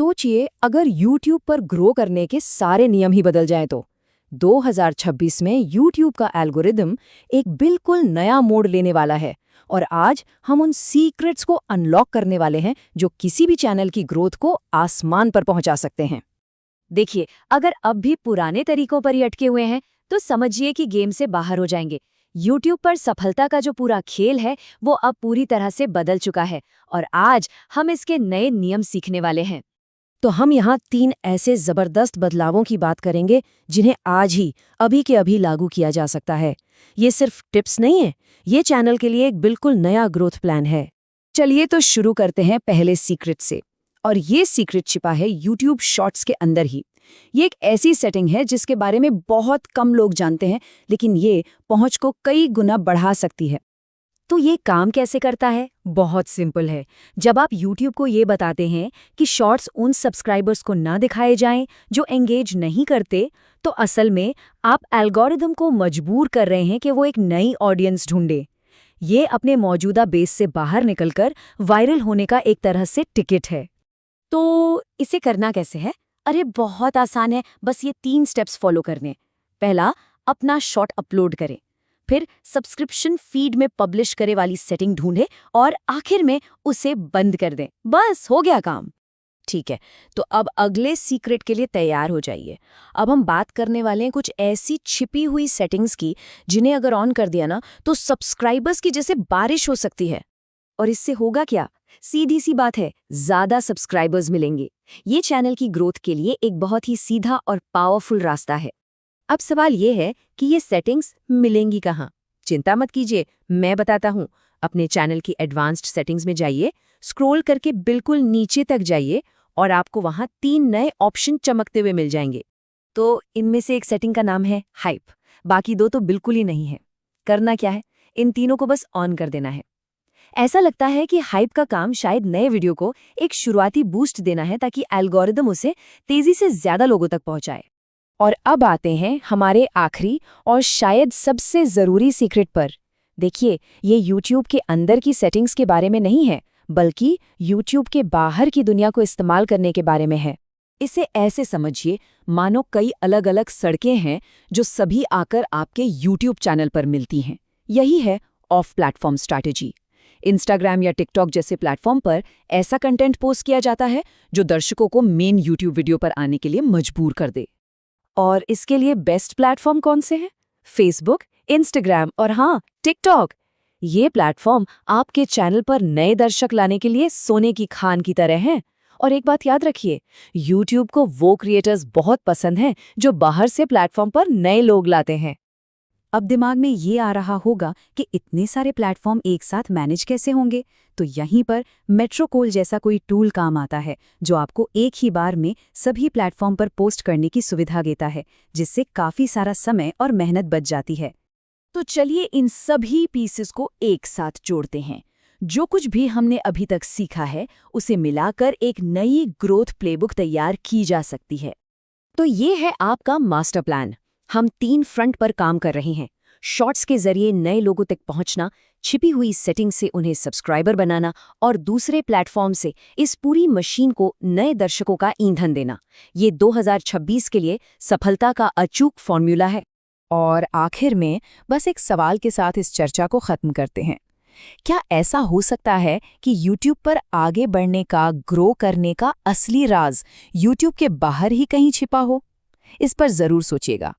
सोचिए अगर YouTube पर ग्रो करने के सारे नियम ही बदल जाएं तो 2026 में YouTube का एल्गोरिदम एक बिल्कुल नया मोड़ लेने वाला है और आज हम उन सीक्रेट्स को अनलॉक करने वाले हैं जो किसी भी चैनल की ग्रोथ को आसमान पर पहुंचा सकते हैं। देखिए, अगर अब भी पुराने तरीकों पर ही अटके हुए हैं तो समझिए कि गेम से बाहर हो जाएंगे। YouTube पर सफलता का जो पूरा खेल है वो अब पूरी तरह से बदल चुका है और आज हम इसके नए नियम सीखने वाले हैं। तो हम यहाँ 3 ऐसे जबरदस्त बदलावों की बात करेंगे जिन्हें आज ही अभी के अभी लागू किया जा सकता है। ये सिर्फ टिप्स नहीं है, ये चैनल के लिए एक बिल्कुल नया ग्रोथ प्लान है। चलिए तो शुरू करते हैं पहले सीक्रेट से, और ये सीक्रेट छिपा है YouTube शॉर्ट्स के अंदर ही। ये एक ऐसी सेटिंग है जिसके बारे में बहुत कम लोग जानते हैं, लेकिन ये पहुंच को कई गुना बढ़ा सकती है। तो ये काम कैसे करता है? बहुत सिंपल है। जब आप YouTube को ये बताते हैं कि शॉर्ट्स उन सब्सक्राइबर्स को ना दिखाए जाएं जो एंगेज नहीं करते, तो असल में आप एल्गोरिदम को मजबूर कर रहे हैं कि वो एक नई ऑडियंस ढूंढे। ये अपने मौजूदा बेस से बाहर निकलकर वायरल होने का एक तरह से टिकट है। तो इसे करना कैसे है? अरे बहुत आसान है, बस ये 3 स्टेप्स फॉलो करने। पहला, अपना शॉर्ट अपलोड करें। फिर सब्सक्रिप्शन फीड में पब्लिश करे वाली सेटिंग ढूंढे और आखिर में उसे बंद कर दें। बस हो गया काम। ठीक है, तो अब अगले सीक्रेट के लिए तैयार हो जाइए। अब हम बात करने वाले हैं कुछ ऐसी छिपी हुई सेटिंग्स की जिन्हें अगर ऑन कर दिया ना तो सब्सक्राइबर्स की जैसे बारिश हो सकती है। और इससे होगा क्या? सीधी सी बात है, ज्यादा सब्सक्राइबर्स मिलेंगे। ये चैनल की ग्रोथ के लिए एक बहुत ही सीधा और पावरफुल रास्ता है। अब सवाल ये है कि ये सेटिंग्स मिलेंगी कहाँ? चिंता मत कीजिए, मैं बताता हूँ। अपने चैनल की एडवांस्ड सेटिंग्स में जाइए, स्क्रॉल करके बिल्कुल नीचे तक जाइए और आपको वहाँ 3 नए ऑप्शन चमकते हुए मिल जाएंगे। तो इनमें से एक सेटिंग का नाम है हाइप, बाकी 2 तो बिल्कुल ही नहीं है। करना क्या है? इन तीनों को बस ऑन कर देना है। ऐसा लगता है कि हाइप का काम शायद नए वीडियो को एक शुरुआती बूस्ट देना है ताकि एल्गोरिदम उसे तेजी से ज्यादा लोगों तक पहुंचाए। और अब आते हैं हमारे आखिरी और शायद सबसे जरूरी सीक्रेट पर। देखिए, ये YouTube के अंदर की सेटिंग्स के बारे में नहीं है, बल्कि YouTube के बाहर की दुनिया को इस्तेमाल करने के बारे में है। इसे ऐसे समझिए मानो कई अलग अलग सड़कें हैं जो सभी आकर आपके YouTube चैनल पर मिलती हैं। यही है ऑफ प्लेटफॉर्म स्ट्रैटेजी। इंस्टाग्राम या टिकटॉक जैसे प्लेटफॉर्म पर ऐसा कंटेंट पोस्ट किया जाता है जो दर्शकों को मेन YouTube वीडियो पर आने के लिए मजबूर कर दे। और इसके लिए बेस्ट प्लेटफॉर्म कौन से हैं? फेसबुक, इंस्टाग्राम और हाँ, टिकटॉक। ये प्लेटफॉर्म आपके चैनल पर नए दर्शक लाने के लिए सोने की खान की तरह हैं। और एक बात याद रखिए, YouTube को वो क्रिएटर्स बहुत पसंद हैं जो बाहर से प्लेटफॉर्म पर नए लोग लाते हैं। अब दिमाग में ये आ रहा होगा कि इतने सारे प्लेटफॉर्म एक साथ मैनेज कैसे होंगे, तो यहीं पर मेट्रोकोल जैसा कोई टूल काम आता है जो आपको एक ही बार में सभी प्लेटफॉर्म पर पोस्ट करने की सुविधा देता है, जिससे काफ़ी सारा समय और मेहनत बच जाती है। तो चलिए इन सभी पीसेस को एक साथ जोड़ते हैं। जो कुछ भी हमने अभी तक सीखा है उसे मिलाकर एक नई ग्रोथ प्लेबुक तैयार की जा सकती है। तो ये है आपका मास्टर प्लान। हम 3 फ्रंट पर काम कर रहे हैं। शॉर्ट्स के जरिए नए लोगों तक पहुंचना, छिपी हुई सेटिंग से उन्हें सब्सक्राइबर बनाना और दूसरे प्लेटफॉर्म से इस पूरी मशीन को नए दर्शकों का ईंधन देना। ये 2026 के लिए सफलता का अचूक फॉर्मूला है। और आखिर में बस एक सवाल के साथ इस चर्चा को खत्म करते हैं। क्या ऐसा हो सकता है कि YouTube पर आगे बढ़ने का, ग्रो करने का असली राज YouTube के बाहर ही कहीं छिपा हो? इस पर जरूर सोचिएगा।